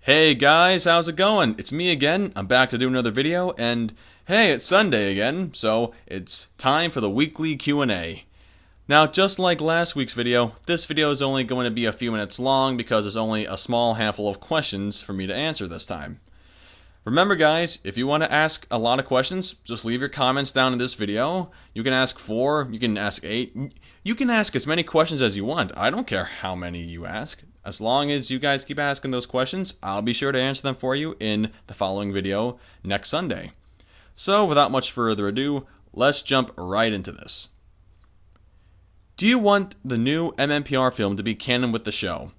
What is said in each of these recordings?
Hey guys, how's it going? It's me again. I'm back to do another video, and hey, it's Sunday again, so it's time for the weekly Q&A. Now, just like last week's video, this video is only going to be a few minutes long because there's only a small handful of questions for me to answer this time. Remember guys, if you want to ask a lot of questions, just leave your comments down in this video. You can ask 4, you can ask 8, you can ask as many questions as you want. I don't care how many you ask. As long as you guys keep asking those questions, I'll be sure to answer them for you in the following video next Sunday. So without much further ado, let's jump right into this. Do you want the new MMPR film to be canon with the show?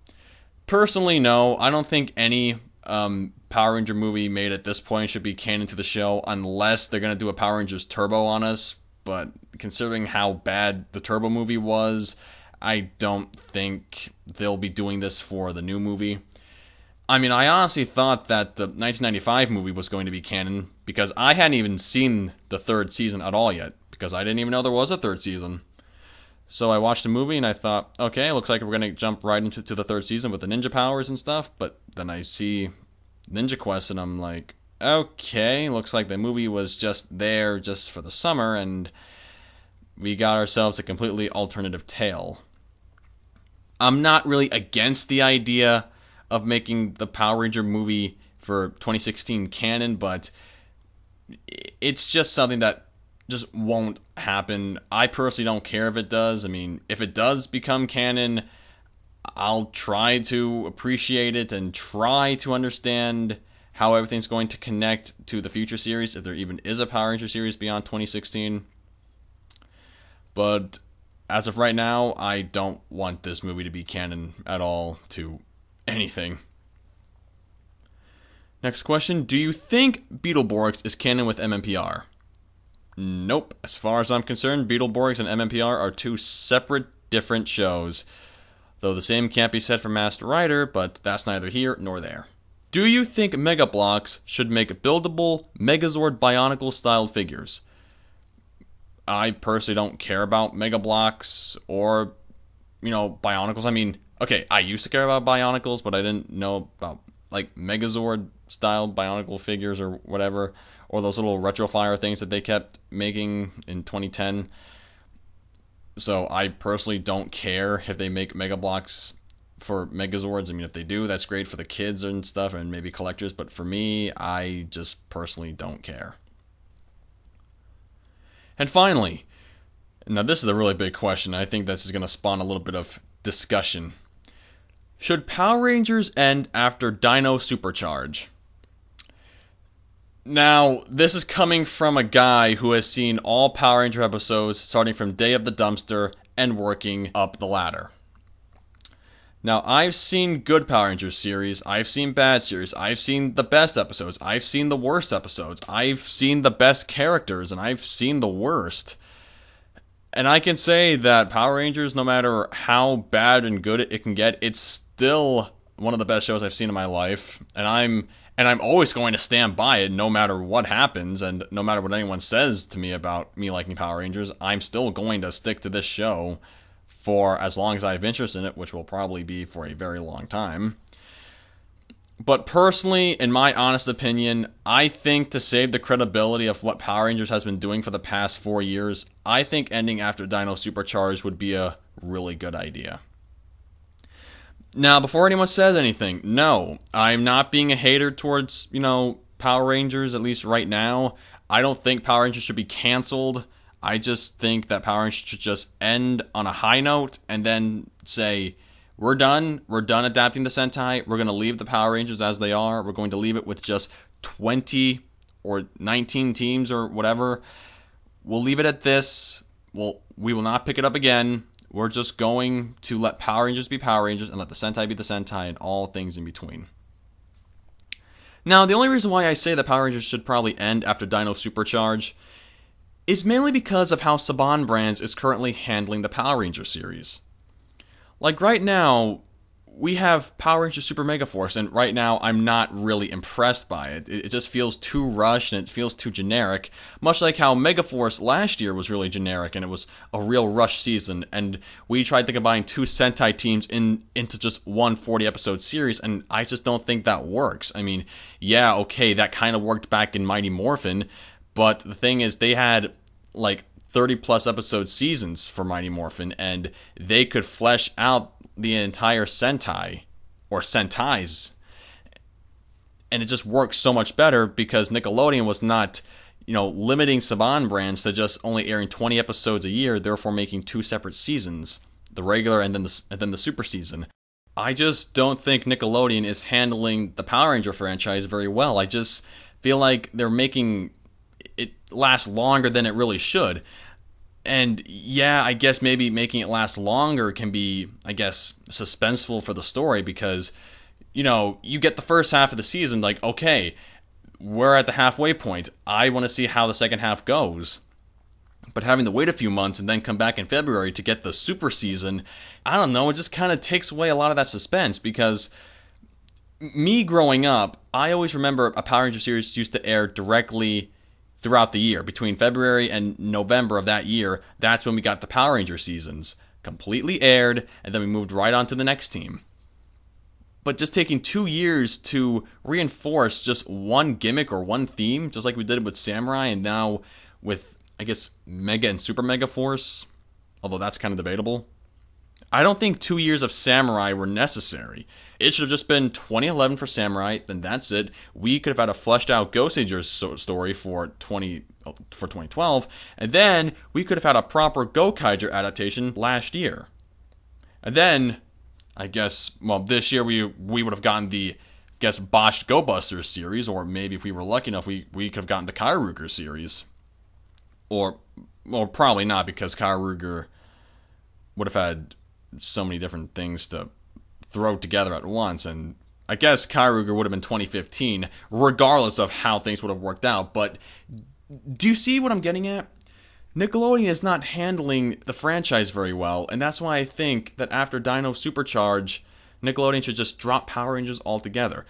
Personally, no. I don't think any Power Ranger movie made at this point should be canon to the show unless they're going to do a Power Rangers Turbo on us. But considering how bad the Turbo movie was, I don't think they'll be doing this for the new movie. I mean, I honestly thought that the 1995 movie was going to be canon because I hadn't even seen the third season at all yet because I didn't even know there was a third season. So I watched the movie and I thought, okay, looks like we're going to jump right into the third season with the ninja powers and stuff. But then I see Ninja Quest and I'm like, okay, looks like the movie was just there just for the summer and we got ourselves a completely alternative tale. I'm not really against the idea of making the Power Ranger movie for 2016 canon, but it's just something that just won't happen. I personally don't care if it does. I mean, if it does become canon, I'll try to appreciate it and try to understand how everything's going to connect to the future series, if there even is a Power Ranger series beyond 2016. But as of right now, I don't want this movie to be canon at all to anything. Next question, do you think Beetleborgs is canon with MMPR? Nope. As far as I'm concerned, Beetleborgs and MMPR are two separate, different shows. Though the same can't be said for Master Rider, but that's neither here nor there. Do you think Mega Bloks should make buildable Megazord Bionicle-styled figures? I personally don't care about Mega Bloks or, Bionicles. I mean, okay, I used to care about Bionicles, but I didn't know about, Megazord-style Bionicle figures or whatever, or those little Retrofire things that they kept making in 2010. So I personally don't care if they make Mega Bloks for Megazords. I mean, if they do, that's great for the kids and stuff and maybe collectors, but for me, I just personally don't care. And finally, now this is a really big question. I think this is going to spawn a little bit of discussion. Should Power Rangers end after Dino Supercharge? Now, this is coming from a guy who has seen all Power Ranger episodes starting from Day of the Dumpster and working up the ladder. Now, I've seen good Power Rangers series, I've seen bad series, I've seen the best episodes, I've seen the worst episodes, I've seen the best characters, and I've seen the worst. And I can say that Power Rangers, no matter how bad and good it can get, it's still one of the best shows I've seen in my life, and I'm always going to stand by it no matter what happens, and no matter what anyone says to me about me liking Power Rangers, I'm still going to stick to this show for as long as I have interest in it, which will probably be for a very long time. But personally, in my honest opinion, I think to save the credibility of what Power Rangers has been doing for the past 4 years, I think ending after Dino Supercharged would be a really good idea. Now, before anyone says anything, no, I'm not being a hater towards, Power Rangers, at least right now. I don't think Power Rangers should be canceled. I just think that Power Rangers should just end on a high note and then say, we're done adapting the Sentai, we're going to leave the Power Rangers as they are, we're going to leave it with just 20 or 19 teams or whatever. We'll leave it at this. We will not pick it up again. We're just going to let Power Rangers be Power Rangers and let the Sentai be the Sentai and all things in between. Now, the only reason why I say that Power Rangers should probably end after Dino Supercharge is mainly because of how Saban Brands is currently handling the Power Ranger series. Like right now, we have Power Rangers Super Mega Force, and right now I'm not really impressed by it. It just feels too rushed and it feels too generic, much like how Mega Force last year was really generic and it was a real rush season, and we tried to combine two Sentai teams into just one 40-episode series, and I just don't think that works. I mean, yeah, okay, that kind of worked back in Mighty Morphin, but the thing is, they had like 30-plus episode seasons for Mighty Morphin, and they could flesh out the entire Sentai, or Sentais, and it just works so much better because Nickelodeon was not, limiting Saban brands to just only airing 20 episodes a year, therefore making two separate seasons, the regular and then the super season. I just don't think Nickelodeon is handling the Power Ranger franchise very well. I just feel like they're making it last longer than it really should. And yeah, I guess maybe making it last longer can be, suspenseful for the story because, you get the first half of the season, like, okay, we're at the halfway point. I want to see how the second half goes. But having to wait a few months and then come back in February to get the super season, I don't know, it just kind of takes away a lot of that suspense because me growing up, I always remember a Power Ranger series used to air directly throughout the year. Between February and November of that year, that's when we got the Power Ranger seasons. Completely aired, and then we moved right on to the next team. But just taking 2 years to reinforce just one gimmick or one theme, just like we did with Samurai and now with, Mega and Super Mega Force, although that's kind of debatable. I don't think 2 years of Samurai were necessary. It should have just been 2011 for Samurai, then that's it. We could have had a fleshed out Ghost Rangers story for 2012, and then we could have had a proper Gokaiger adaptation last year. And then, this year we would have gotten the, botched Go Busters series, or maybe if we were lucky enough, we could have gotten the Kairuger series. Or probably not, because Kairuger would have had so many different things to throw together at once, and I guess Kairuger would have been 2015, regardless of how things would have worked out. But do you see what I'm getting at? Nickelodeon is not handling the franchise very well, and that's why I think that after Dino Supercharge, Nickelodeon should just drop Power Rangers altogether.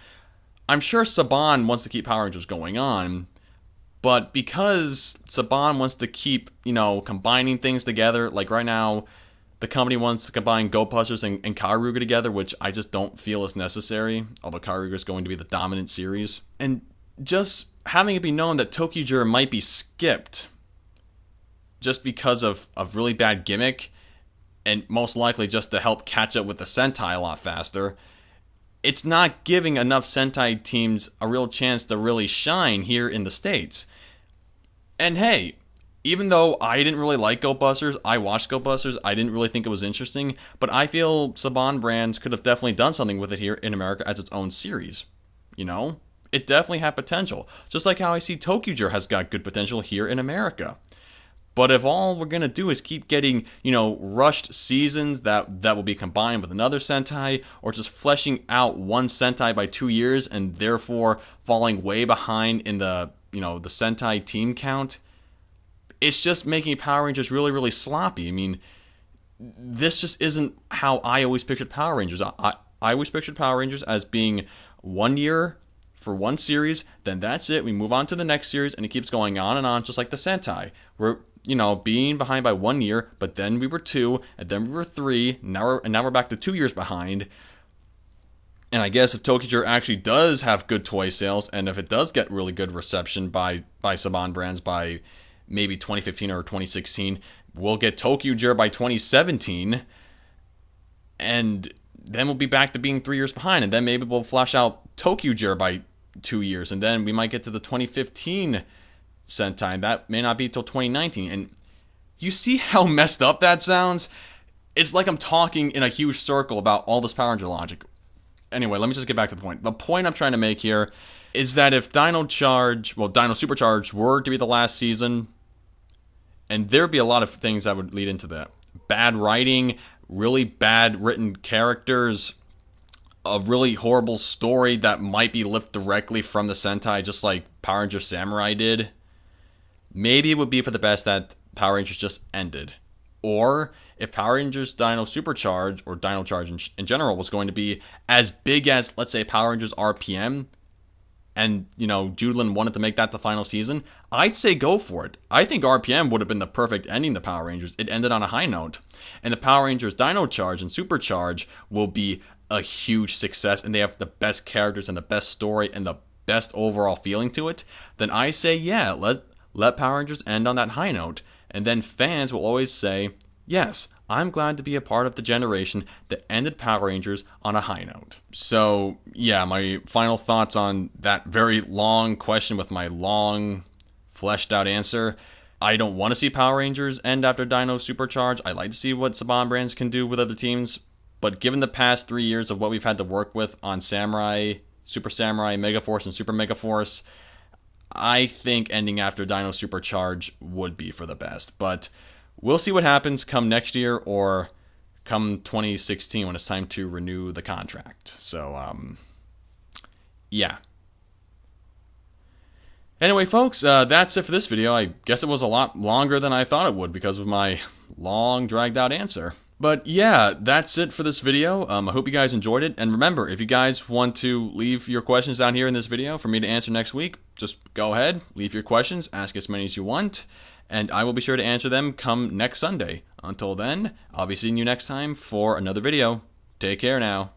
I'm sure Saban wants to keep Power Rangers going on, but because Saban wants to keep, combining things together, like right now, the company wants to combine Go Busters and Kairuger together, which I just don't feel is necessary, although Kairuger is going to be the dominant series. And just having it be known that ToQger might be skipped just because of really bad gimmick, and most likely just to help catch up with the Sentai a lot faster, it's not giving enough Sentai teams a real chance to really shine here in the States. And hey, even though I didn't really like Go Busters, I watched Go Busters, I didn't really think it was interesting, but I feel Saban Brands could have definitely done something with it here in America as its own series. It definitely had potential. Just like how I see ToQger has got good potential here in America. But if all we're going to do is keep getting, rushed seasons that will be combined with another Sentai, or just fleshing out one Sentai by 2 years and therefore falling way behind in the Sentai team count, it's just making Power Rangers really, really sloppy. I mean, this just isn't how I always pictured Power Rangers. I always pictured Power Rangers as being 1 year for one series, then that's it. We move on to the next series, and it keeps going on, just like the Sentai. We're being behind by 1 year, but then we were 2, and then we were 3, now we're back to 2 years behind. And I guess if ToQger actually does have good toy sales, and if it does get really good reception by Saban Brands by maybe 2015 or 2016, we'll get ToQger by 2017, and then we'll be back to being 3 years behind, and then maybe we'll flash out ToQger by 2 years, and then we might get to the 2015 Sentai, and that may not be till 2019. And you see how messed up that sounds? It's like I'm talking in a huge circle about all this Power Ranger logic. Anyway, let me just get back to the point. The point I'm trying to make here is that if Dino Supercharge were to be the last season, and there'd be a lot of things that would lead into that. Bad writing, really bad written characters, a really horrible story that might be lifted directly from the Sentai, just like Power Rangers Samurai did. Maybe it would be for the best that Power Rangers just ended. or if Power Rangers Dino Supercharge or Dino Charge in general was going to be as big as, let's say, Power Rangers RPM, and, Judeland wanted to make that the final season, I'd say go for it. I think RPM would have been the perfect ending to Power Rangers. It ended on a high note. And the Power Rangers Dino Charge and Supercharge will be a huge success, and they have the best characters and the best story and the best overall feeling to it. Then I say, yeah, let Power Rangers end on that high note. And then fans will always say, yes, I'm glad to be a part of the generation that ended Power Rangers on a high note. So, yeah, my final thoughts on that very long question with my long, fleshed out answer. I don't want to see Power Rangers end after Dino Supercharge. I like to see what Saban Brands can do with other teams. But given the past 3 years of what we've had to work with on Samurai, Super Samurai, Megaforce, and Super Megaforce, I think ending after Dino Supercharge would be for the best. But we'll see what happens come next year or come 2016 when it's time to renew the contract. So, yeah. Anyway, folks, that's it for this video. I guess it was a lot longer than I thought it would because of my long, dragged-out answer. But yeah, that's it for this video. I hope you guys enjoyed it. And remember, if you guys want to leave your questions down here in this video for me to answer next week, just go ahead, leave your questions, ask as many as you want, and I will be sure to answer them come next Sunday. Until then, I'll be seeing you next time for another video. Take care now.